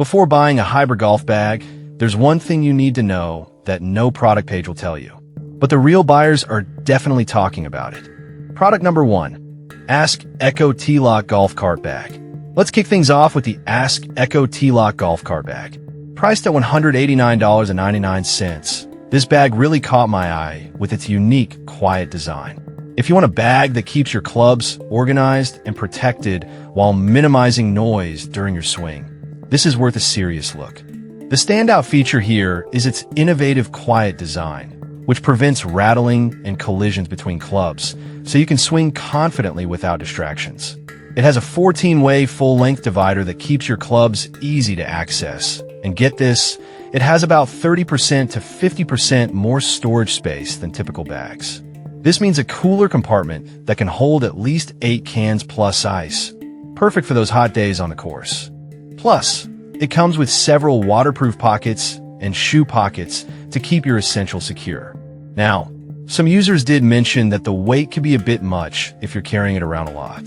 Before buying a hybrid golf bag, there's one thing you need to know that no product page will tell you. But the real buyers are definitely talking about it. Product number 1. Ask Echo T-Lock Golf Cart Bag. Let's kick things off with the Ask Echo T-Lock Golf Cart Bag. Priced at $189.99, this bag really caught my eye with its unique, quiet design. If you want a bag that keeps your clubs organized and protected while minimizing noise during your swing, this is worth a serious look. The standout feature here is its innovative quiet design, which prevents rattling and collisions between clubs, so you can swing confidently without distractions. It has a 14-way full-length divider that keeps your clubs easy to access. And get this, it has about 30% to 50% more storage space than typical bags. This means a cooler compartment that can hold at least 8 cans plus ice, perfect for those hot days on the course. Plus, it comes with several waterproof pockets and shoe pockets to keep your essentials secure. Now, some users did mention that the weight can be a bit much if you're carrying it around a lot.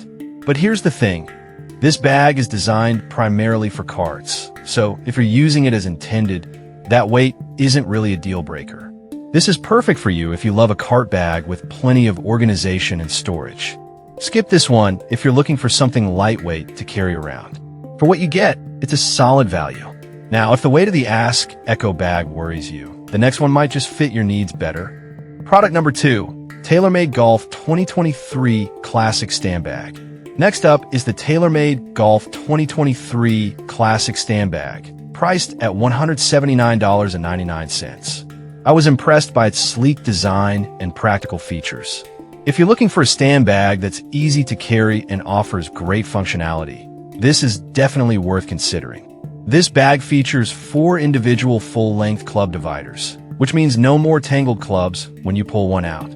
But here's the thing, this bag is designed primarily for carts, so if you're using it as intended, that weight isn't really a deal breaker. This is perfect for you if you love a cart bag with plenty of organization and storage. Skip this one if you're looking for something lightweight to carry around. For what you get, it's a solid value. Now, if the weight of the Ask Echo bag worries you, the next one might just fit your needs better. Product number 2, TaylorMade Golf 2023 Classic Stand Bag. Next up is the TaylorMade Golf 2023 Classic Stand Bag, priced at $179.99. I was impressed by its sleek design and practical features. If you're looking for a stand bag that's easy to carry and offers great functionality, this is definitely worth considering. This bag features 4 individual full-length club dividers, which means no more tangled clubs when you pull one out.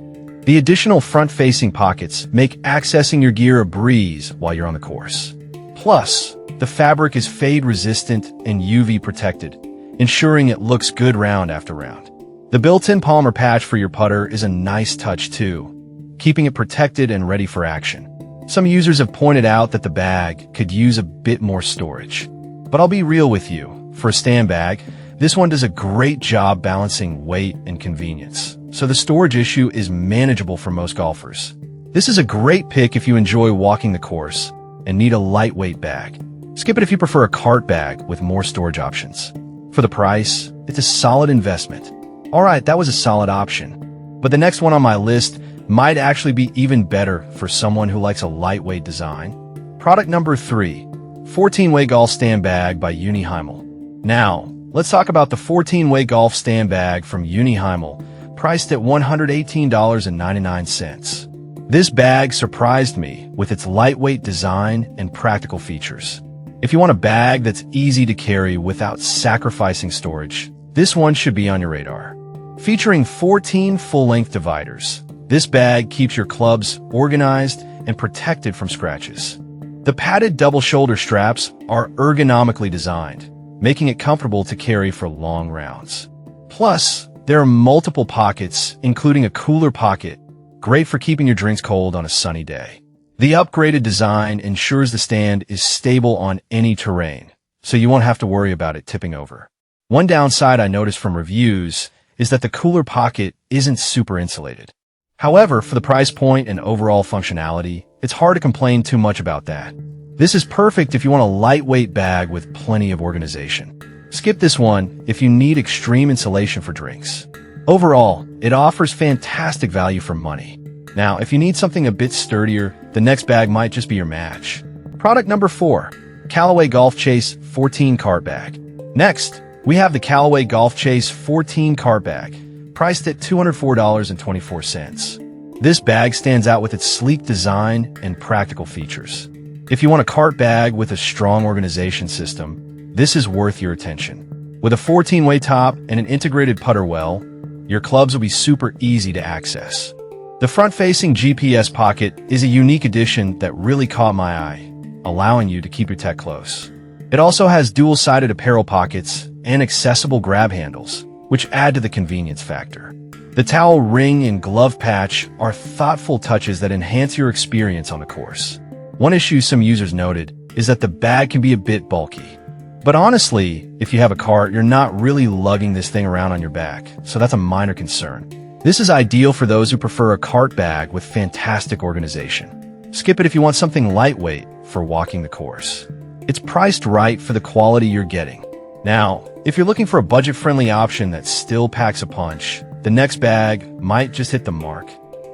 The additional front-facing pockets make accessing your gear a breeze while you're on the course. Plus, the fabric is fade-resistant and UV-protected, ensuring it looks good round after round. The built-in polymer patch for your putter is a nice touch too, keeping it protected and ready for action. Some users have pointed out that the bag could use a bit more storage. But I'll be real with you, for a stand bag, this one does a great job balancing weight and convenience, so the storage issue is manageable for most golfers. This is a great pick if you enjoy walking the course and need a lightweight bag. Skip it if you prefer a cart bag with more storage options. For the price, it's a solid investment. Alright, that was a solid option. But the next one on my list might actually be even better for someone who likes a lightweight design. Product number 3, 14-way golf stand bag by Unihimal. Now, let's talk about the 14-way golf stand bag from Unihimal, priced at $118.99. This bag surprised me with its lightweight design and practical features. If you want a bag that's easy to carry without sacrificing storage, this one should be on your radar. Featuring 14 full-length dividers, this bag keeps your clubs organized and protected from scratches. The padded double shoulder straps are ergonomically designed, making it comfortable to carry for long rounds. Plus, there are multiple pockets, including a cooler pocket, great for keeping your drinks cold on a sunny day. The upgraded design ensures the stand is stable on any terrain, so you won't have to worry about it tipping over. One downside I noticed from reviews is that the cooler pocket isn't super insulated. However, for the price point and overall functionality, it's hard to complain too much about that. This is perfect if you want a lightweight bag with plenty of organization. Skip this one if you need extreme insulation for drinks. Overall, it offers fantastic value for money. Now, if you need something a bit sturdier, the next bag might just be your match. Product number 4, Callaway Golf Chase 14 Cart Bag. Next, we have the Callaway Golf Chase 14 Cart Bag, priced at $204.24. This bag stands out with its sleek design and practical features. If you want a cart bag with a strong organization system, this is worth your attention. With a 14-way top and an integrated putter well, your clubs will be super easy to access. The front-facing GPS pocket is a unique addition that really caught my eye, allowing you to keep your tech close. It also has dual-sided apparel pockets and accessible grab handles, which add to the convenience factor. The towel ring and glove patch are thoughtful touches that enhance your experience on the course. One issue some users noted is that the bag can be a bit bulky. But honestly, if you have a cart, you're not really lugging this thing around on your back, so that's a minor concern. This is ideal for those who prefer a cart bag with fantastic organization. Skip it if you want something lightweight for walking the course. It's priced right for the quality you're getting. Now, if you're looking for a budget-friendly option that still packs a punch, the next bag might just hit the mark.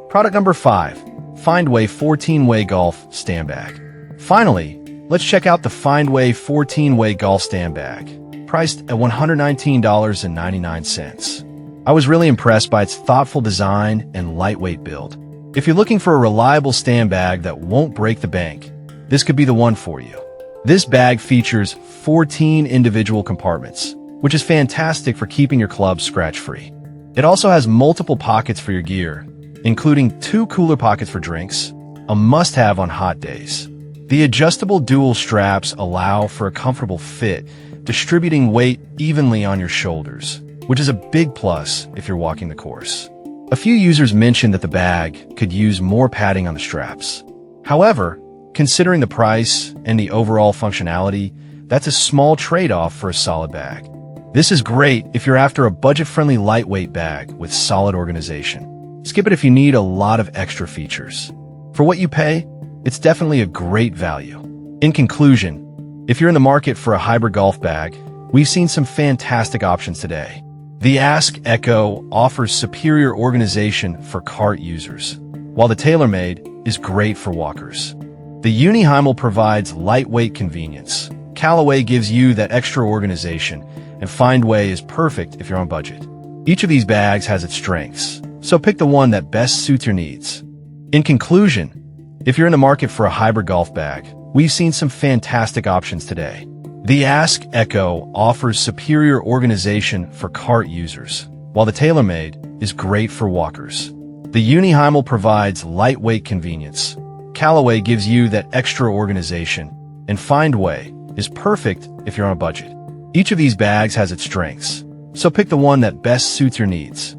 Product number 5, Findway 14-Way Golf Stand Bag. Finally, let's check out the Findway 14-Way Golf Stand Bag, priced at $119.99. I was really impressed by its thoughtful design and lightweight build. If you're looking for a reliable stand bag that won't break the bank, this could be the one for you. This bag features 14 individual compartments, which is fantastic for keeping your clubs scratch-free. It also has multiple pockets for your gear, including 2 cooler pockets for drinks, a must-have on hot days. The adjustable dual straps allow for a comfortable fit, distributing weight evenly on your shoulders, which is a big plus if you're walking the course. A few users mentioned that the bag could use more padding on the straps. However, considering the price and the overall functionality, that's a small trade-off for a solid bag. This is great if you're after a budget-friendly lightweight bag with solid organization. Skip it if you need a lot of extra features. For what you pay, it's definitely a great value. In conclusion, if you're in the market for a hybrid golf bag, we've seen some fantastic options today. The Ask Echo offers superior organization for cart users, while the TaylorMade is great for walkers. The Unihymal provides lightweight convenience. Callaway gives you that extra organization, and Findway is perfect if you're on budget. Each of these bags has its strengths, so pick the one that best suits your needs. In conclusion, if you're in the market for a hybrid golf bag, we've seen some fantastic options today. The Ask Echo offers superior organization for cart users, while the TaylorMade is great for walkers. The Unihymal provides lightweight convenience. Callaway gives you that extra organization, and Findway is perfect if you're on a budget. Each of these bags has its strengths, so pick the one that best suits your needs.